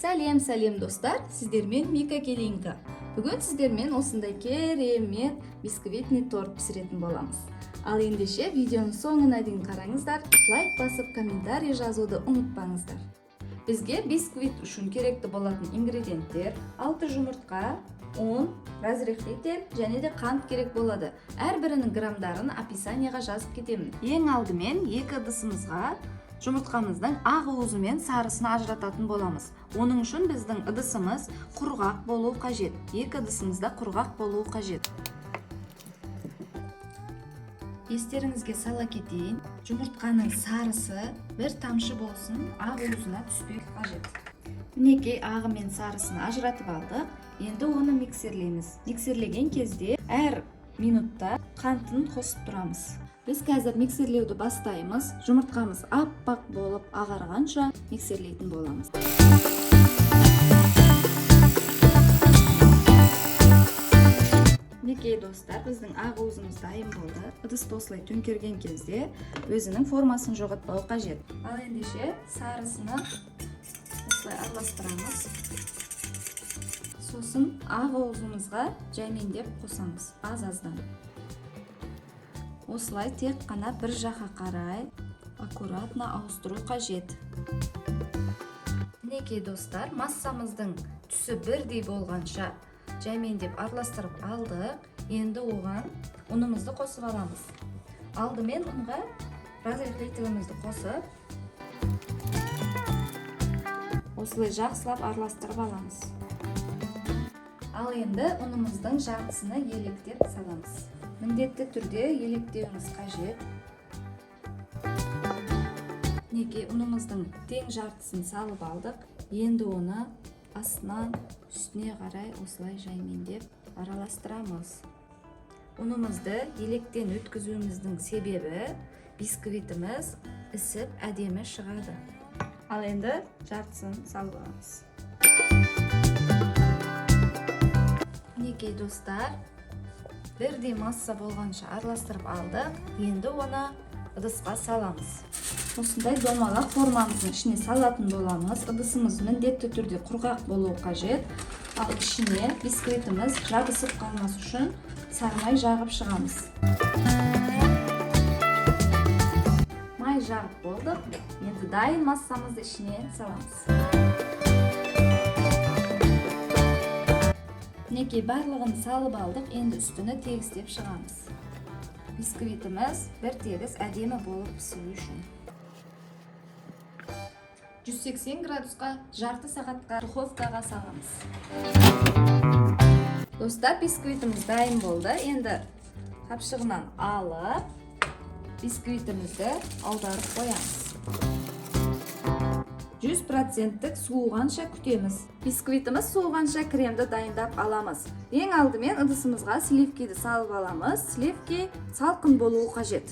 Сәлем достар, сіздермен Мика Келинка. Бүгін сіздермен осындай керемет бисквитный торт пісіретін боламыз. Ал ендеше видеоның соңына дейін қараңыздар, лайк басып комментарий жазуды ұмытпаңыздар. Бізге бисквит үшін керекті болатын ингредиенттер 6 жұмыртқа, un, разрыхлитель және де қант керек болады. Әрбірінің грамдарын описанияға жазып кетемін. Ең алдымен 2 ыдысымызға жұмыртқамыздың ақ уызы мен сарысын ажырататын боламыз. Оның үшін біздің ыдысымыз құрғақ болуы қажет. 2 ыдысымызда құрғақ болуы қажет. Естеріңізге сала кетейін, жұмыртқаның сарысы бір тамшы болсын, ақ уызына түспеу қажет. Мінекей ағы мен сарысын ажыратып алдық. Енді оны миксерлейміз. Миксерлеген кезде әр минутта қантын қосып тұрамыз. Біз қазір миксерлеуді бастаймыз. Жұмыртқамыз аппақ болып ағарғанша миксерлейтін боламыз. Мінекей достар, біздің ақ уызымыз дайын болды. Ыдысты осылай төңкерген кезде өзінің формасын жоғалтпау қажет. Ал ендеше сарысына осылай араластырамыз. Сосын ақ уызымызға жаймендеп қосамыз, аз-аздан. Осылай тек қана бір жаққа қарай аккуратно ауыстыру қажет. Мінекей достар, массамыздың түсі бірдей болғанша жаймендеп араластырып алдық. Енді оған ұнымызды қосып аламыз. Алдымен ұнға разрыхлителімізді қосып, осылай жақсылап араластырып аламыз. Ал енді ұнымыздың жартысына електеп саламыз. Міндетті түрде електеуіміз қажет. Мінекей ұнымыздың тең жартысын салып алдық. Енді оны астынан үстіне қарай осылай жаймендеп араластырамыз. Ұнымызды електен өткізуіміздің себебі бисквитіміз ісіп әдемі шығады. Ал енді жартысын салып аламыз. Мінекей достар, бірдей масса болғанша араластырып алдық. Енді оны ыдысқа саламыз. Осындай домалақ формамыздың ішіне салатын боламыз. Ыдысымыз міндетті түрде құрғақ болуы қажет. Ал ішіне бисквитіміз жабысып қалмас үшін сармай жағып шығамыз. Май жағып болдық. Енді дайын массамызды ішіне саламыз. Мінекей барлығын салып алдық, енді үстіні тегістеп шығамыз. Бисквитіміз бір тегіс әдемі болып пісіру үшін. 180 градусқа жарты сағатқа духовкаға саламыз. Достар, бисквитіміз дайын болды. Енді қапшығынан алып, бисквитімізді аударып қоямыз. 100% суығанша күтеміз. Бисквитіміз суығанша кремді дайындап аламыз. Ең алдымен ыдысымызға сливкиді салып аламыз. Сливки салқын болуы қажет.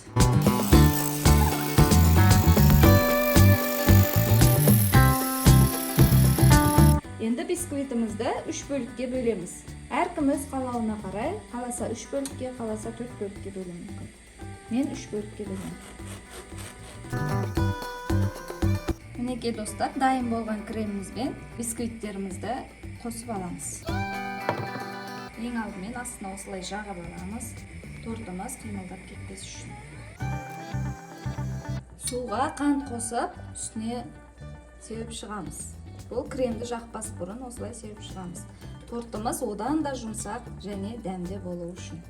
Енді бисквитімізді 3 бөлікке бөлеміз. Әркім өз қалауына қарай, қаласа 3 бөлікке, қаласа 4 бөлікке бөлем мүмкін. Мен 3 бөлікке бөлем. Мінекей достар, дайын болған кремімізбен бисквиттерімізді қосып аламыз. Ең алдымен астына осылай жағып аламыз. Тортымыз қимылдап кетпес үшін. Суға қант қосып, үстіне сеуіп шығамыз. Бұл кремді жақпас бұрын осылай сеуіп шығамыз. Тортымыз одан да жұмсақ және дәмді болу үшін.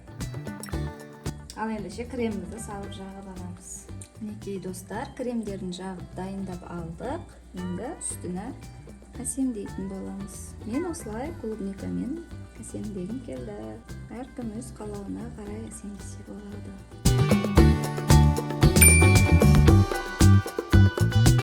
Ал ендеше кремімізді салып жағып аламыз. Мінекей достар, кремдерін жағып дайындап алдық. Енді үстіне әсемдейтін боламыз. Мен осылай клубникамен әсемдегім келді. Әркім өз қалауына қарай әсемдесе болады.